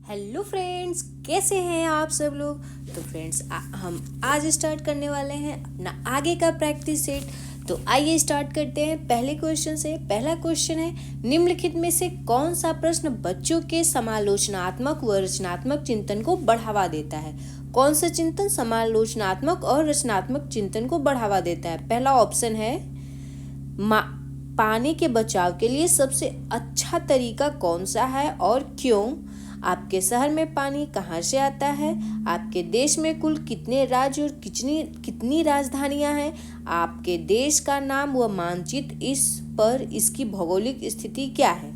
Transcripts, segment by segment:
Hello friends, कैसे हैं आप सब लोग। तो फ्रेंड्स हम आज स्टार्ट करने वाले हैं अपना आगे का प्रैक्टिस सेट। तो आइए स्टार्ट करते हैं पहले क्वेश्चन से। पहला क्वेश्चन है, निम्नलिखित में से कौन सा प्रश्न बच्चों के समालोचनात्मक व रचनात्मक चिंतन को बढ़ावा देता है। कौन सा चिंतन समालोचनात्मक और रचनात्मक चिंतन को बढ़ावा देता है। पहला ऑप्शन है, पानी के बचाव के लिए सबसे अच्छा तरीका कौन सा है और क्यों। आपके शहर में पानी कहाँ से आता है। आपके देश में कुल कितने राज्य और कितनी राजधानियां हैं। आपके देश का नाम व मानचित्र, इस पर इसकी भौगोलिक स्थिति क्या है।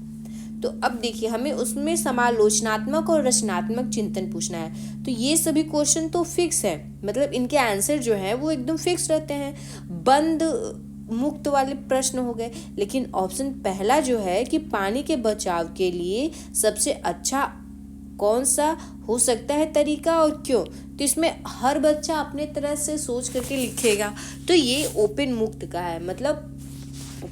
तो अब देखिए, हमें उसमें समालोचनात्मक और रचनात्मक चिंतन पूछना है। तो ये सभी क्वेश्चन तो फिक्स है, मतलब इनके आंसर जो है वो एकदम फिक्स रहते हैं, बंद मुक्त वाले प्रश्न हो गए। लेकिन ऑप्शन पहला जो है कि पानी के बचाव के लिए सबसे अच्छा कौन सा हो सकता है तरीका और क्यों, तो इसमें हर बच्चा अपने तरह से सोच करके लिखेगा। तो ये ओपन मुक्त का है, मतलब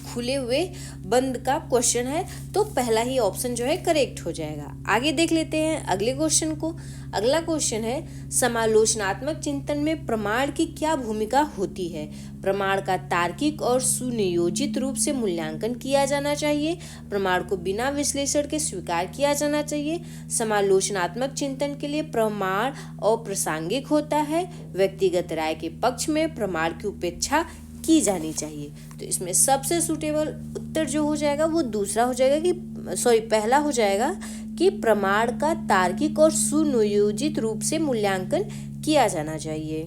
खुले हुए बंद का क्वेश्चन है। तो पहला ही ऑप्शन जो है करेक्ट हो जाएगा। आगे देख लेते हैं अगले क्वेश्चन को। अगला क्वेश्चन है, समालोचनात्मक चिंतन में प्रमाण की क्या भूमिका होती है। प्रमाण का तार्किक और सुनियोजित रूप से मूल्यांकन किया जाना चाहिए। प्रमाण को बिना विश्लेषण के स्वीकार किया जाना चाहिए। समालोचनात्मक चिंतन के लिए प्रमाण अप्रासंगिक होता है। व्यक्तिगत राय के पक्ष में प्रमाण की उपेक्षा की जानी चाहिए। तो इसमें सबसे सूटेबल उत्तर जो हो जाएगा वो दूसरा हो जाएगा कि पहला हो जाएगा कि प्रमाण का तार्किक और सुनियोजित रूप से मूल्यांकन किया जाना चाहिए।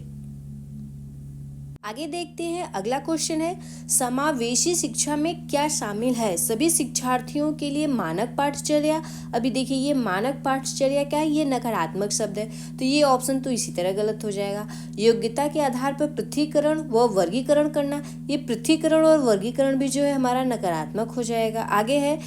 आगे देखते हैं अगला क्वेश्चन है, समावेशी शिक्षा में क्या शामिल है। सभी शिक्षार्थियों के लिए मानक पाठचर्या। अभी देखिए, ये मानक पाठचर्या क्या है, ये नकारात्मक शब्द है, तो ये ऑप्शन तो इसी तरह गलत हो जाएगा। योग्यता के आधार पर पृथकीकरण व वर्गीकरण करना, ये पृथकीकरण और वर्गीकरण भी जो है हमारा नकारात्मक हो जाएगा। आगे है,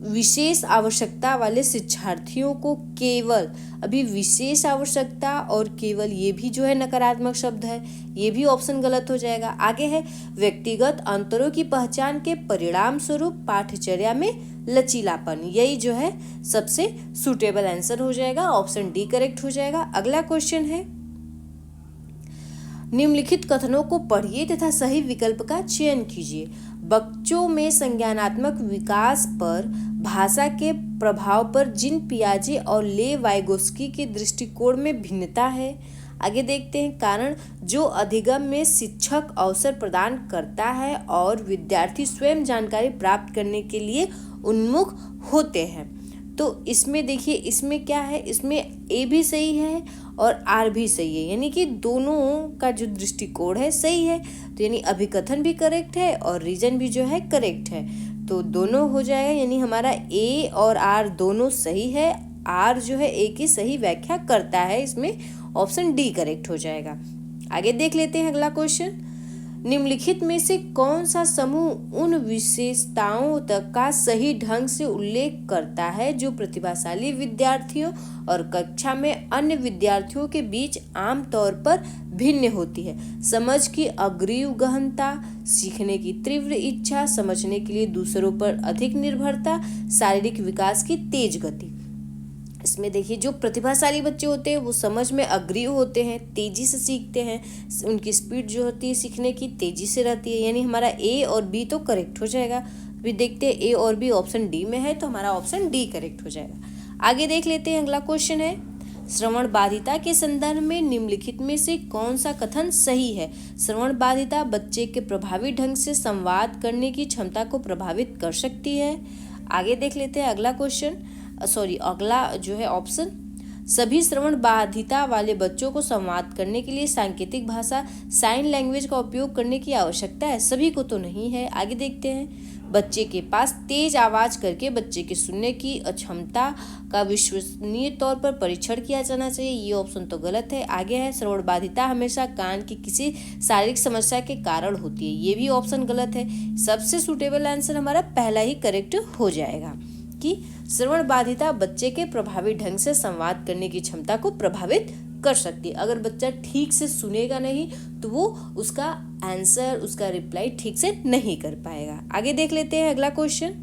विशेष आवश्यकता वाले शिक्षार्थियों को केवल, अभी विशेष आवश्यकता और केवल ये भी जो है नकारात्मक शब्द है, ये भी ऑप्शन गलत हो जाएगा। आगे है, व्यक्तिगत अंतरों की पहचान के परिणाम स्वरूप पाठचर्या में लचीलापन, यही जो है सबसे सूटेबल आंसर हो जाएगा। ऑप्शन डी करेक्ट हो जाएगा। अगला क्वेश्चन है, निम्नलिखित कथनों को पढ़िए तथा सही विकल्प का चयन कीजिए। बच्चों में संज्ञानात्मक विकास पर भाषा के प्रभाव पर जिन पियाजे और ले वाइगोस्की के दृष्टिकोण में भिन्नता है। आगे देखते हैं, कारण जो अधिगम में शिक्षक अवसर प्रदान करता है और विद्यार्थी स्वयं जानकारी प्राप्त करने के लिए उन्मुख होते हैं। तो इसमें देखिए, इसमें क्या है, इसमें ए भी सही है और आर भी सही है, यानी कि दोनों का जो दृष्टिकोण है सही है। तो यानी अभिकथन भी करेक्ट है और रीजन भी जो है करेक्ट है, तो दोनों हो जाएगा। यानी हमारा ए और आर दोनों सही है। आर जो है ए की सही व्याख्या करता है, इसमें ऑप्शन डी करेक्ट हो जाएगा। आगे देख लेते हैं अगला क्वेश्चन, निम्नलिखित में से कौन सा समूह उन विशेषताओं तक का सही ढंग से उल्लेख करता है जो प्रतिभाशाली विद्यार्थियों और कक्षा में अन्य विद्यार्थियों के बीच आम तौर पर भिन्न होती है। समझ की अग्रिम गहनता, सीखने की तीव्र इच्छा, समझने के लिए दूसरों पर अधिक निर्भरता, शारीरिक विकास की तेज गति। इसमें देखिए, जो प्रतिभाशाली बच्चे होते हैं वो समझ में अग्रिय होते हैं, तेजी से सीखते हैं, उनकी स्पीड जो होती है सीखने की तेजी से रहती है। यानी हमारा ए और बी तो करेक्ट हो जाएगा। अभी देखते हैं ए और बी ऑप्शन डी में है, तो हमारा ऑप्शन डी करेक्ट हो जाएगा। आगे देख लेते हैं अगला क्वेश्चन है, श्रवण बाधिता के संदर्भ में निम्नलिखित में से कौन सा कथन सही है। श्रवण बाधिता बच्चे के प्रभावी ढंग से संवाद करने की क्षमता को प्रभावित कर सकती है। आगे देख लेते हैं अगला क्वेश्चन, अगला जो है ऑप्शन, सभी श्रवण बाधिता वाले बच्चों को संवाद करने के लिए सांकेतिक भाषा साइन लैंग्वेज का उपयोग करने की आवश्यकता है। सभी को तो नहीं है। आगे देखते हैं, बच्चे के पास तेज आवाज करके बच्चे के सुनने की अक्षमता का विश्वसनीय तौर पर परीक्षण किया जाना चाहिए। ये ऑप्शन तो गलत है। आगे है, श्रवण बाधिता हमेशा कान की किसी शारीरिक समस्या के कारण होती है। ये भी ऑप्शन गलत है। सबसे सूटेबल आंसर हमारा पहला ही करेक्ट हो जाएगा कि श्रवण बाधिता बच्चे के प्रभावी ढंग से संवाद करने की क्षमता को प्रभावित कर सकती है। अगर बच्चा ठीक से सुनेगा नहीं तो वो उसका आंसर, उसका रिप्लाई ठीक से नहीं कर पाएगा। आगे देख लेते हैं अगला क्वेश्चन,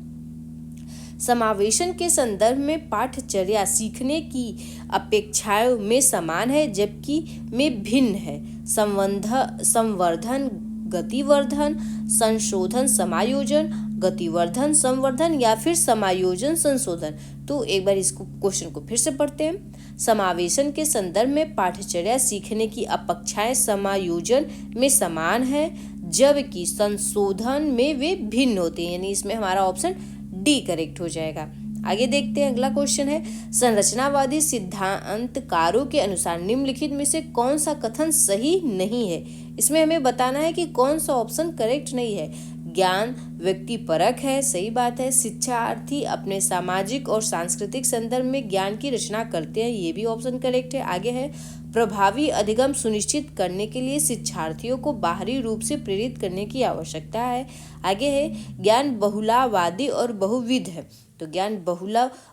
समावेशन के संदर्भ में पाठचर्या सीखने की अपेक्षाओं में समान है जबकि में भिन्न है। संवर्धन गतिवर्धन, संशोधन समायोजन, गतिवर्धन संवर्धन या फिर समायोजन संशोधन। तो एक बार इसको क्वेश्चन को फिर से पढ़ते हैं। समावेशन के संदर्भ में पाठचर्या सीखने की अपेक्षाएं समायोजन में समान है जबकि संशोधन में वे भिन्न होते हैं, यानी इसमें हमारा ऑप्शन डी करेक्ट हो जाएगा। आगे देखते हैं, अगला क्वेश्चन है संरचनावादी सिद्धांतकारों के अनुसार निम्नलिखित में से कौन सा कथन सही नहीं है। इसमें हमें बताना है कि कौन सा ऑप्शन करेक्ट नहीं है। ज्ञान व्यक्तिपरक है, सही बात है। शिक्षार्थी अपने सामाजिक और सांस्कृतिक संदर्भ में ज्ञान की रचना करते हैं, ये भी ऑप्शन करेक्ट है। आगे है प्रभावी अधिगम सुनिश्चित करने के लिए शिक्षार्थियों को बाहरी रूप से प्रेरित करने की आवश्यकता है। आगे है ज्ञान बहुलावादी और बहुविध है। तो ज्ञान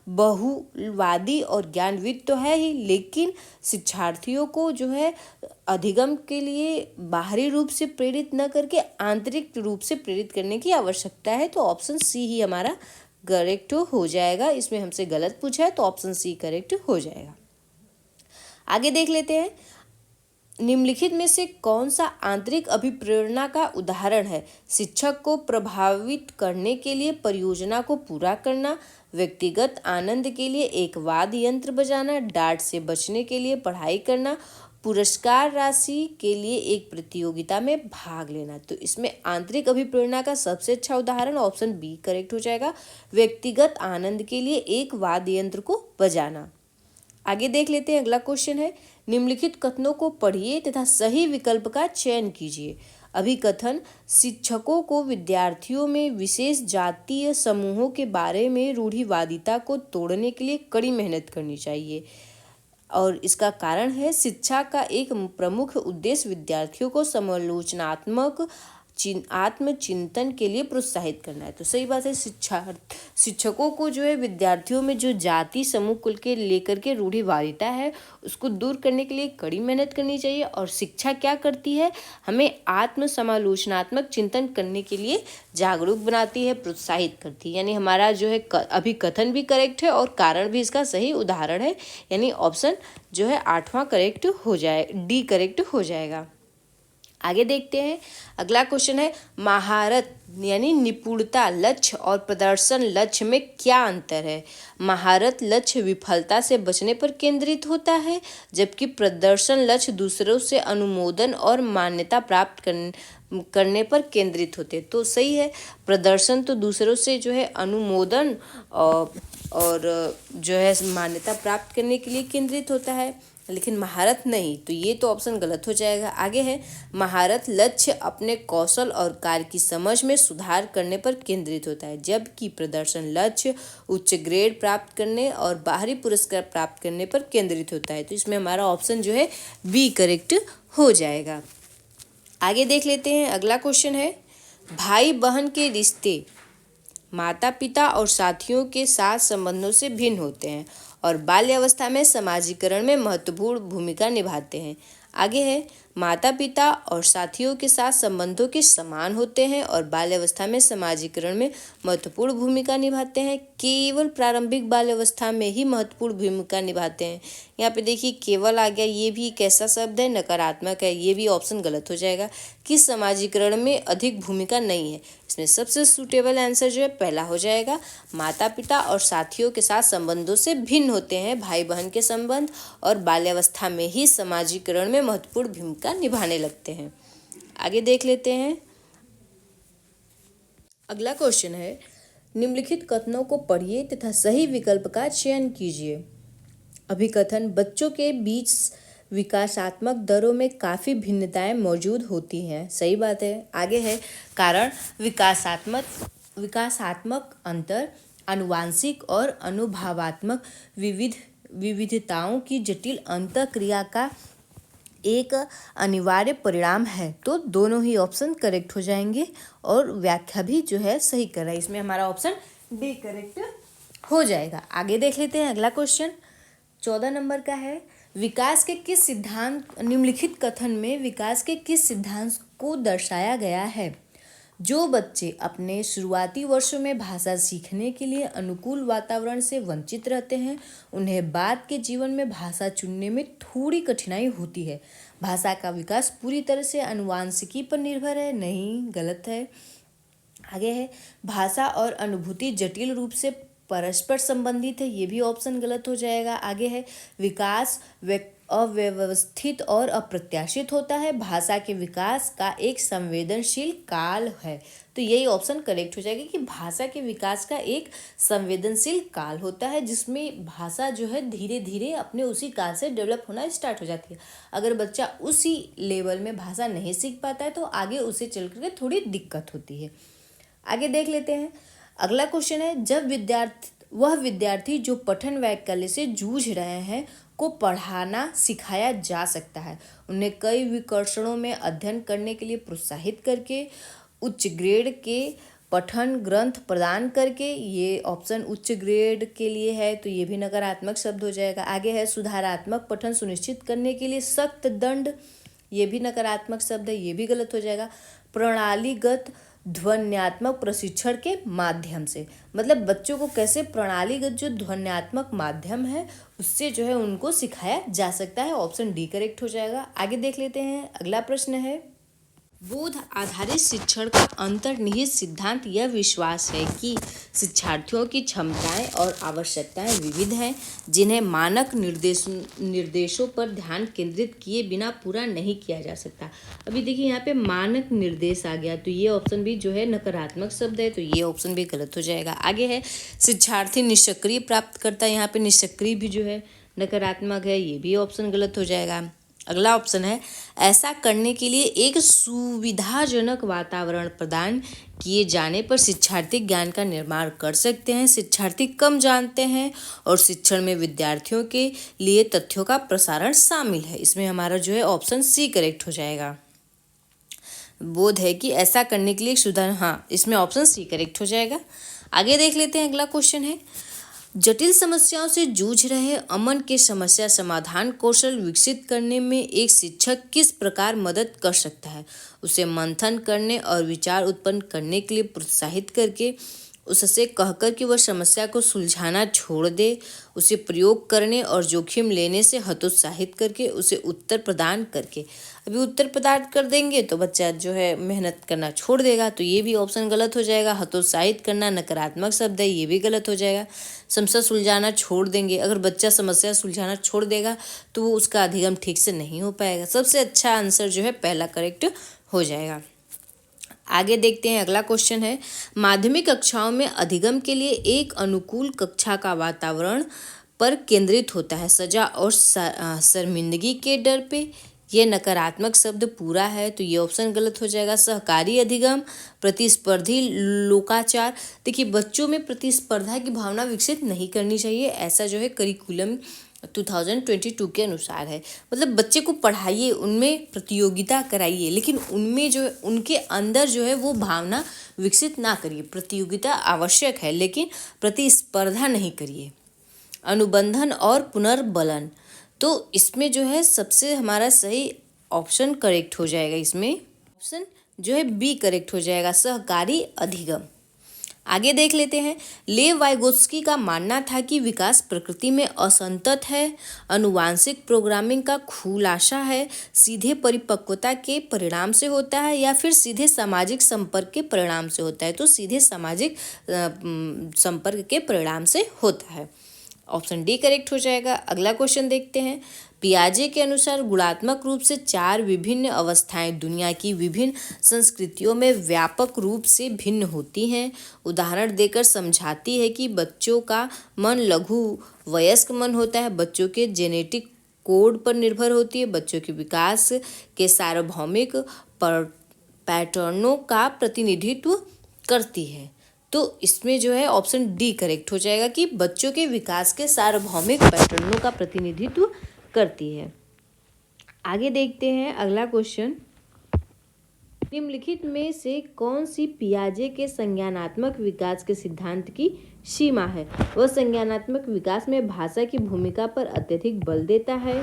बहुवादी और ज्ञानविद तो है ही, लेकिन शिक्षार्थियों को जो है अधिगम के लिए बाहरी रूप से प्रेरित न करके आंतरिक रूप से प्रेरित करने की आवश्यकता है। तो ऑप्शन सी ही हमारा करेक्ट हो जाएगा। इसमें हमसे गलत पूछा है तो ऑप्शन सी करेक्ट हो जाएगा। आगे देख लेते हैं, निम्नलिखित में से कौन सा आंतरिक अभिप्रेरणा का उदाहरण है। शिक्षक को प्रभावित करने के लिए परियोजना को पूरा करना, व्यक्तिगत आनंद के लिए एक वाद्य यंत्र बजाना, डांट से बचने के लिए पढ़ाई करना, पुरस्कार राशि के लिए एक प्रतियोगिता में भाग लेना। तो इसमें आंतरिक अभिप्रेरणा का सबसे अच्छा उदाहरण ऑप्शन बी करेक्ट हो जाएगा, व्यक्तिगत आनंद के लिए एक वाद्य यंत्र को बजाना। आगे देख लेते हैं, अगला क्वेश्चन है निम्नलिखित कथनों को पढ़िए तथा सही विकल्प का चयन कीजिए। अभिकथन शिक्षकों को विद्यार्थियों में विशेष जातीय समूहों के बारे में रूढ़िवादिता को तोड़ने के लिए कड़ी मेहनत करनी चाहिए और इसका कारण है शिक्षा का एक प्रमुख उद्देश्य विद्यार्थियों को समालोचनात्मक आत्मचिंतन के लिए प्रोत्साहित करना है। तो सही बात है, शिक्षकों को जो है विद्यार्थियों में जो जाति समूह कुल के लेकर के रूढ़िवादिता है उसको दूर करने के लिए कड़ी मेहनत करनी चाहिए। और शिक्षा क्या करती है, हमें आत्म समालोचनात्मक चिंतन करने के लिए जागरूक बनाती है, प्रोत्साहित करती है। यानी हमारा जो है अभिकथन भी करेक्ट है और कारण भी इसका सही उदाहरण है, यानी ऑप्शन जो है 8वां करेक्ट हो जाए, डी करेक्ट हो जाएगा। आगे देखते हैं, अगला क्वेश्चन है महारत यानी निपुणता लक्ष्य और प्रदर्शन लक्ष्य में क्या अंतर है। महारत लक्ष्य विफलता से बचने पर केंद्रित होता है जबकि प्रदर्शन लक्ष्य दूसरों से अनुमोदन और मान्यता प्राप्त करने पर केंद्रित होते हैं। तो सही है, प्रदर्शन तो दूसरों से जो है अनुमोदन और जो है मान्यता प्राप्त करने के लिए केंद्रित होता है, लेकिन महारत नहीं। तो ये तो ऑप्शन गलत हो जाएगा। आगे है महारत लक्ष्य अपने कौशल और कार्य की समझ में सुधार करने पर केंद्रित होता है जबकि प्रदर्शन लक्ष्य उच्च ग्रेड प्राप्त करने और बाहरी पुरस्कार प्राप्त करने पर केंद्रित होता है। तो इसमें हमारा ऑप्शन जो है बी करेक्ट हो जाएगा। आगे देख लेते हैं, अगला क्वेश्चन है भाई बहन के रिश्ते माता पिता और साथियों के साथ संबंधों से भिन्न होते हैं और बाल्यावस्था में समाजीकरण में महत्वपूर्ण भूमिका निभाते हैं। आगे है माता पिता और साथियों के साथ संबंधों के समान होते हैं और बाल्यावस्था में समाजीकरण में महत्वपूर्ण भूमिका निभाते हैं। केवल प्रारंभिक बाल्यावस्था में ही महत्वपूर्ण भूमिका निभाते हैं। यहाँ पे देखिए केवल आ गया, ये भी कैसा शब्द है, नकारात्मक है, ये भी ऑप्शन गलत हो जाएगा कि समाजीकरण में अधिक भूमिका नहीं है। इसमें सबसे सूटेबल आंसर जो है पहला हो जाएगा, माता पिता और साथियों के साथ संबंधों से भिन्न होते हैं भाई बहन के संबंध और बाल्यावस्था में ही समाजीकरण में महत्वपूर्ण भूमिका निभाने लगते हैं। आगे देख लेते हैं, अगला क्वेश्चन है निम्नलिखित कथनों को पढ़िए तथा सही विकल्प का चयन कीजिए। अभिकथन बच्चों के बीच विकासात्मक दरों में काफ़ी भिन्नताएं मौजूद होती हैं, सही बात है। आगे है कारण विकासात्मक अंतर आनुवांशिक और अनुभवात्मक विविधताओं की जटिल अंतःक्रिया का एक अनिवार्य परिणाम है। तो दोनों ही ऑप्शन करेक्ट हो जाएंगे और व्याख्या भी जो है सही कर रहा है। इसमें हमारा ऑप्शन डी करेक्ट हो जाएगा। आगे देख लेते हैं, अगला क्वेश्चन 14 नंबर का है विकास के किस सिद्धांत निम्नलिखित कथन में विकास के किस सिद्धांत को दर्शाया गया है। जो बच्चे अपने शुरुआती वर्षों में भाषा सीखने के लिए अनुकूल वातावरण से वंचित रहते हैं, उन्हें बाद के जीवन में भाषा चुनने में थोड़ी कठिनाई होती है। भाषा का विकास पूरी तरह से आनुवांशिकी पर निर्भर है, नहीं, गलत है। आगे है, भाषा और अनुभूति जटिल रूप से परस्पर संबंधित है, ये भी ऑप्शन गलत हो जाएगा। आगे है, विकास अव्यवस्थित और अप्रत्याशित होता है, भाषा के विकास का एक संवेदनशील काल है, तो यही ऑप्शन करेक्ट हो जाएगा कि भाषा के विकास का एक संवेदनशील काल होता है, जिसमें भाषा जो है धीरे धीरे अपने उसी काल से डेवलप होना स्टार्ट हो जाती है। अगर बच्चा उसी लेवल में भाषा नहीं सीख पाता है तो आगे उसे चल करके थोड़ी दिक्कत होती है। आगे देख लेते हैं। अगला क्वेश्चन है, जब वह विद्यार्थी जो पठन वैकल्य से जूझ रहे हैं को पढ़ाना सिखाया जा सकता है, उन्हें कई विकर्षणों में अध्ययन करने के लिए प्रोत्साहित करके, उच्च ग्रेड के पठन ग्रंथ प्रदान करके, ये ऑप्शन उच्च ग्रेड के लिए है तो ये भी नकारात्मक शब्द हो जाएगा। आगे है, सुधारात्मक पठन सुनिश्चित करने के लिए सख्त दंड, ये भी नकारात्मक शब्द है, ये भी गलत हो जाएगा। प्रणालीगत ध्वन्यात्मक प्रशिक्षण के माध्यम से, मतलब बच्चों को कैसे प्रणालीगत जो ध्वन्यात्मक माध्यम है उससे जो है उनको सिखाया जा सकता है, ऑप्शन डी करेक्ट हो जाएगा। आगे देख लेते हैं। अगला प्रश्न है, बोध आधारित शिक्षण का अंतर्निहित सिद्धांत यह विश्वास है कि शिक्षार्थियों की क्षमताएं और आवश्यकताएं विविध हैं, जिन्हें मानक निर्देशों पर ध्यान केंद्रित किए बिना पूरा नहीं किया जा सकता। अभी देखिए यहाँ पे मानक निर्देश आ गया तो ये ऑप्शन भी जो है नकारात्मक शब्द है, तो ये ऑप्शन भी गलत हो जाएगा। आगे है, शिक्षार्थी निष्क्रिय प्राप्त करता है, यहाँ पे निष्क्रिय भी जो है नकारात्मक है, ये भी ऑप्शन गलत हो जाएगा। अगला ऑप्शन है, ऐसा करने के लिए एक सुविधाजनक वातावरण प्रदान किए जाने पर शिक्षार्थी ज्ञान का निर्माण कर सकते हैं। शिक्षार्थी कम जानते हैं और शिक्षण में विद्यार्थियों के लिए तथ्यों का प्रसारण शामिल है, इसमें हमारा जो है ऑप्शन सी करेक्ट हो जाएगा। बोध है कि ऐसा करने के लिए सुधार, हाँ, इसमें ऑप्शन सी करेक्ट हो जाएगा। आगे देख लेते हैं। अगला क्वेश्चन है, जटिल समस्याओं से जूझ रहे अमन के समस्या समाधान कौशल विकसित करने में एक शिक्षक किस प्रकार मदद कर सकता है? उसे मंथन करने और विचार उत्पन्न करने के लिए प्रोत्साहित करके, उससे कहकर कि वह समस्या को सुलझाना छोड़ दे, उसे प्रयोग करने और जोखिम लेने से हतोत्साहित करके, उसे उत्तर प्रदान करके। अभी उत्तर प्रदान कर देंगे तो बच्चा जो है मेहनत करना छोड़ देगा, तो ये भी ऑप्शन गलत हो जाएगा। हतोत्साहित करना नकारात्मक शब्द है, ये भी गलत हो जाएगा। समस्या सुलझाना छोड़ देंगे, अगर बच्चा समस्या सुलझाना छोड़ देगा तो वो उसका अधिगम ठीक से नहीं हो पाएगा। सबसे अच्छा आंसर जो है पहला करेक्ट हो जाएगा। आगे देखते हैं। अगला क्वेश्चन है, माध्यमिक कक्षाओं में अधिगम के लिए एक अनुकूल कक्षा का वातावरण पर केंद्रित होता है, सजा और शर्मिंदगी के डर पे। ये नकारात्मक शब्द पूरा है तो ये ऑप्शन गलत हो जाएगा। सहकारी अधिगम, प्रतिस्पर्धी लोकाचार, देखिए बच्चों में प्रतिस्पर्धा की भावना विकसित नहीं करनी चाहिए, ऐसा जो है करिकुलम 2022 के अनुसार है। मतलब बच्चे को पढ़ाइए, उनमें प्रतियोगिता कराइए, लेकिन उनमें जो उनके अंदर जो है वो भावना विकसित ना करिए। प्रतियोगिता आवश्यक है लेकिन प्रतिस्पर्धा नहीं करिए। अनुबंधन और पुनर्बलन, तो इसमें जो है सबसे हमारा सही ऑप्शन करेक्ट हो जाएगा, इसमें ऑप्शन जो है बी करेक्ट हो जाएगा, सहकारी अधिगम। आगे देख लेते हैं। लेव वाइगोत्स्की का मानना था कि विकास प्रकृति में असंतत है, अनुवांशिक प्रोग्रामिंग का खुलासा है, सीधे परिपक्वता के परिणाम से होता है या फिर सीधे सामाजिक संपर्क के परिणाम से होता है, तो सीधे सामाजिक संपर्क के परिणाम से होता है, ऑप्शन डी करेक्ट हो जाएगा। अगला क्वेश्चन देखते हैं। पियाजे के अनुसार गुणात्मक रूप से 4 विभिन्न अवस्थाएं दुनिया की विभिन्न संस्कृतियों में व्यापक रूप से भिन्न होती हैं। उदाहरण देकर समझाती है कि बच्चों का मन लघु वयस्क मन होता है, बच्चों के जेनेटिक कोड पर निर्भर होती है, बच्चों के विकास के सार्वभौमिक पैटर्नों का प्रतिनिधित्व करती है, तो इसमें जो है ऑप्शन डी करेक्ट हो जाएगा कि बच्चों के विकास के सार्वभौमिक पैटर्नों का प्रतिनिधित्व करती है। आगे देखते हैं। अगला क्वेश्चन, निम्नलिखित में से कौन सी पियाजे के संज्ञानात्मक विकास के सिद्धांत की सीमा है? वह संज्ञानात्मक विकास में भाषा की भूमिका पर अत्यधिक बल देता है,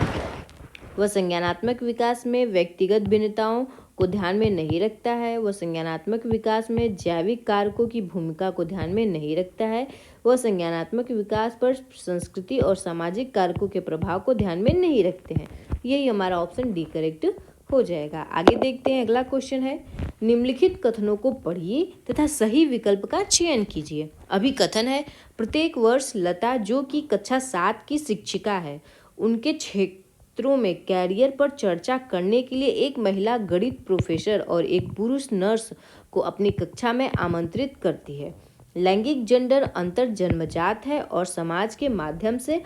वह संज्ञानात्मक विकास में व्यक्तिगत भिन्नताओं को ध्यान में नहीं रखता है, वह संज्ञानात्मक विकास में जैविक कारकों की भूमिका को ध्यान में नहीं रखता है, वह संज्ञानात्मक विकास पर संस्कृति और सामाजिक कारकों के प्रभाव को ध्यान में नहीं रखते हैं। यही हमारा ऑप्शन डी करेक्ट हो जाएगा। आगे देखते हैं, अगला क्वेश्चन है, निम्नलिखित कथनों को पढ़िए तथा सही विकल्प का चयन कीजिए। अभी कथन है, प्रत्येक वर्ष लता जो कि कक्षा 7 की शिक्षिका है, उनके क्षेत्रों में कैरियर पर चर्चा करने के लिए एक महिला गणित प्रोफेसर और एक पुरुष नर्स को अपनी कक्षा में आमंत्रित करती है। लैंगिक जेंडर अंतर जन्मजात है और समाज के माध्यम से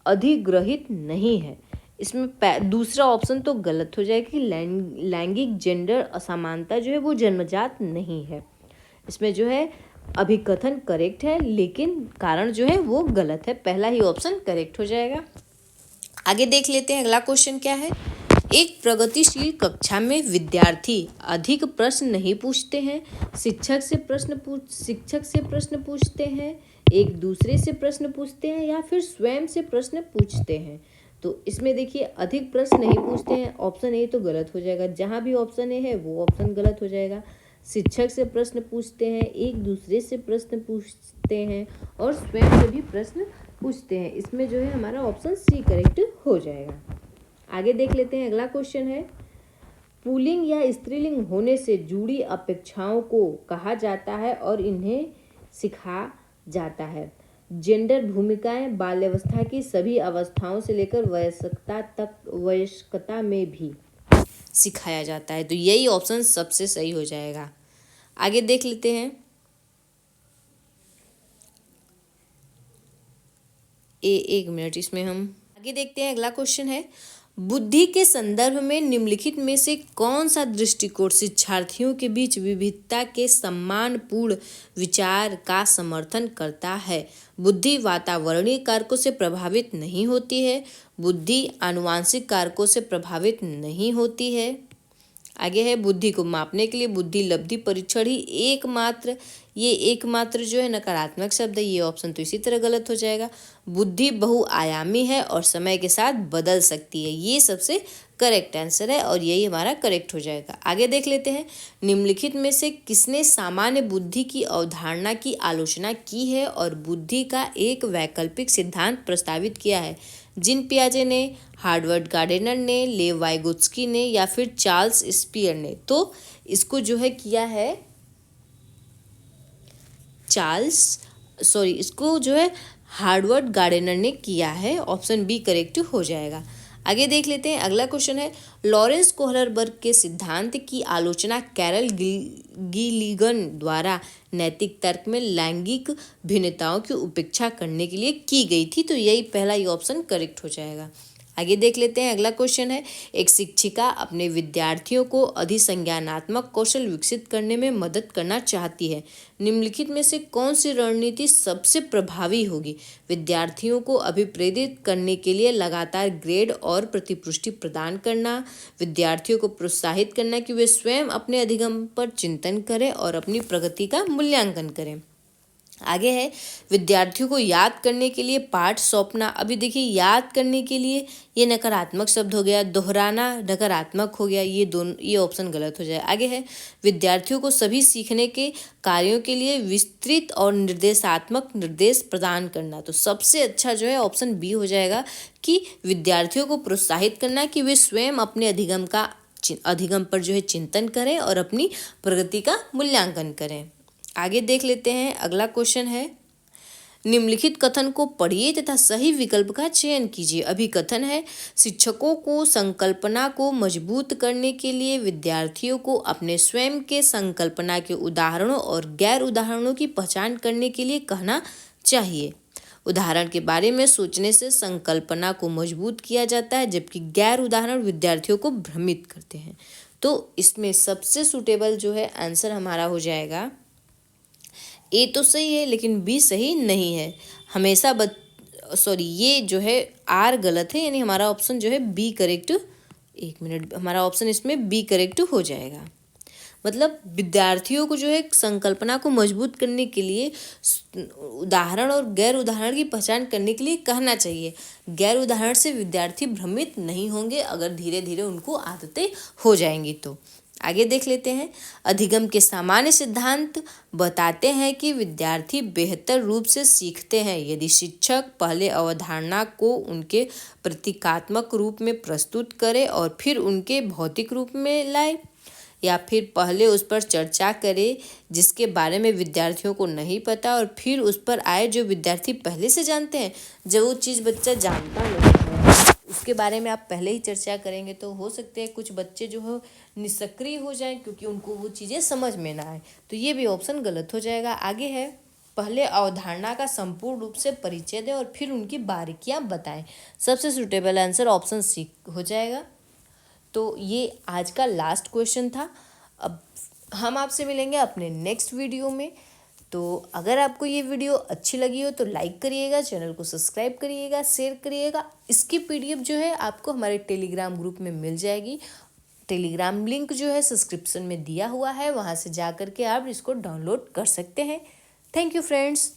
अधिग्रहित नहीं है। इसमें दूसरा ऑप्शन तो गलत हो जाएगा कि लैंगिक जेंडर असमानता जो है वो जन्मजात नहीं है। इसमें जो है अभिकथन करेक्ट है, लेकिन कारण जो है वो गलत है। पहला ही ऑप्शन करेक्ट हो जाएगा। आगे देख लेते हैं, अगला क्वेश्चन क्या है। एक प्रगतिशील कक्षा में विद्यार्थी अधिक प्रश्न नहीं पूछते हैं, शिक्षक से प्रश्न पूछते हैं, एक दूसरे से प्रश्न पूछते हैं या फिर स्वयं से प्रश्न पूछते हैं। तो इसमें देखिए अधिक प्रश्न नहीं पूछते हैं, ऑप्शन ए तो गलत हो जाएगा। जहाँ भी ऑप्शन ए है वो ऑप्शन गलत हो जाएगा। शिक्षक से प्रश्न पूछते हैं, एक दूसरे से प्रश्न पूछते हैं और स्वयं से भी प्रश्न पूछते हैं। इसमें जो है हमारा ऑप्शन सी करेक्ट हो जाएगा। आगे देख लेते हैं, अगला क्वेश्चन है, पुल्लिंग या स्त्रीलिंग होने से जुड़ी अपेक्षाओं को कहा जाता है और इन्हें सिखा जाता है। जेंडर भूमिकाएं बाल्यावस्था की सभी अवस्थाओं से लेकर वयस्कता में भी सिखाया जाता है। तो यही ऑप्शन सबसे सही हो जाएगा। आगे देख लेते हैं, एक मिनट, इसमें हम आगे देखते हैं। अगला क्वेश्चन है, बुद्धि के संदर्भ में निम्नलिखित में से कौन सा दृष्टिकोण शिक्षार्थियों के बीच विविधता के सम्मानपूर्ण विचार का समर्थन करता है। बुद्धि वातावरणीय कारकों से प्रभावित नहीं होती है, बुद्धि आनुवांशिक कारकों से प्रभावित नहीं होती है। आगे है, बुद्धि को मापने के लिए बुद्धि लब्धि परीक्षण ही एकमात्र जो है नकारात्मक शब्द है। ये ऑप्शन तो इसी तरह गलत हो जाएगा। बुद्धि बहुआयामी है और समय के साथ बदल सकती है। ये सबसे करेक्ट आंसर है और यही हमारा करेक्ट हो जाएगा। आगे देख लेते हैं, निम्नलिखित में से किसने सामान्य बुद्धि की अवधारणा की आलोचना की है और बुद्धि का एक वैकल्पिक सिद्धांत प्रस्तावित किया है। जीन पियाजे ने, हार्वर्ड गार्डनर ने, लेव वाइगोत्स्की ने या फिर चार्ल्स स्पियर ने। तो इसको जो है किया है इसको जो है हार्वर्ड गार्डनर ने किया है। ऑप्शन बी करेक्ट हो जाएगा। आगे देख लेते हैं, अगला क्वेश्चन है, लॉरेंस कोहलरबर्ग के सिद्धांत की आलोचना कैरल गिलिगन द्वारा नैतिक तर्क में लैंगिक भिन्नताओं की उपेक्षा करने के लिए की गई थी। तो यही पहला ही ऑप्शन करेक्ट हो जाएगा। आगे देख लेते हैं, अगला क्वेश्चन है, एक शिक्षिका अपने विद्यार्थियों को अधिसंज्ञानात्मक कौशल विकसित करने में मदद करना चाहती है। निम्नलिखित में से कौन सी रणनीति सबसे प्रभावी होगी। विद्यार्थियों को अभिप्रेरित करने के लिए लगातार ग्रेड और प्रतिपुष्टि प्रदान करना, विद्यार्थियों को प्रोत्साहित करना कि वे स्वयं अपने अधिगम पर चिंतन करें और अपनी प्रगति का मूल्यांकन करें। आगे है, विद्यार्थियों को याद करने के लिए पाठ सौंपना। अभी देखिए, याद करने के लिए ये नकारात्मक शब्द हो गया, दोहराना नकारात्मक हो गया, ये ऑप्शन गलत हो जाए। आगे है, विद्यार्थियों को सभी सीखने के कार्यों के लिए विस्तृत और निर्देशात्मक निर्देश प्रदान करना। तो सबसे अच्छा जो है ऑप्शन बी हो जाएगा कि विद्यार्थियों को प्रोत्साहित करना कि वे स्वयं अपने अधिगम पर जो है चिंतन करें और अपनी प्रगति का मूल्यांकन करें। आगे देख लेते हैं, अगला क्वेश्चन है, निम्नलिखित कथन को पढ़िए तथा सही विकल्प का चयन कीजिए। अभी कथन है, शिक्षकों को संकल्पना को मजबूत करने के लिए विद्यार्थियों को अपने स्वयं के संकल्पना के उदाहरणों और गैर उदाहरणों की पहचान करने के लिए कहना चाहिए। उदाहरण के बारे में सोचने से संकल्पना को मजबूत किया जाता है, जबकि गैर उदाहरण विद्यार्थियों को भ्रमित करते हैं। तो इसमें सबसे सूटेबल जो है आंसर हमारा हो जाएगा, ए तो सही है लेकिन बी सही नहीं है। ये जो है आर गलत है, यानी हमारा ऑप्शन जो है बी करेक्ट, हमारा ऑप्शन इसमें बी करेक्ट हो जाएगा। मतलब विद्यार्थियों को जो है संकल्पना को मजबूत करने के लिए उदाहरण और गैर उदाहरण की पहचान करने के लिए कहना चाहिए। गैर उदाहरण से विद्यार्थी भ्रमित नहीं होंगे अगर धीरे धीरे उनको आदतें हो जाएंगी। तो आगे देख लेते हैं। अधिगम के सामान्य सिद्धांत बताते हैं कि विद्यार्थी बेहतर रूप से सीखते हैं यदि शिक्षक पहले अवधारणा को उनके प्रतीकात्मक रूप में प्रस्तुत करे और फिर उनके भौतिक रूप में लाए, या फिर पहले उस पर चर्चा करे जिसके बारे में विद्यार्थियों को नहीं पता और फिर उस पर आए जो विद्यार्थी पहले से जानते हैं। जब वो चीज़ बच्चा जानता नहीं है उसके बारे में आप पहले ही चर्चा करेंगे तो हो सकते हैं कुछ बच्चे जो है निष्क्रिय हो जाएं क्योंकि उनको वो चीज़ें समझ में ना आए, तो ये भी ऑप्शन गलत हो जाएगा। आगे है, पहले अवधारणा का संपूर्ण रूप से परिचय दें और फिर उनकी बारीकियां बताएं। सबसे सूटेबल आंसर ऑप्शन सी हो जाएगा। तो ये आज का लास्ट क्वेश्चन था। अब हम आपसे मिलेंगे अपने नेक्स्ट वीडियो में। तो अगर आपको ये वीडियो अच्छी लगी हो तो लाइक करिएगा, चैनल को सब्सक्राइब करिएगा, शेयर करिएगा। इसकी पीडीएफ जो है आपको हमारे टेलीग्राम ग्रुप में मिल जाएगी। टेलीग्राम लिंक जो है सब्सक्रिप्शन में दिया हुआ है, वहाँ से जा कर के आप इसको डाउनलोड कर सकते हैं। Thank you friends.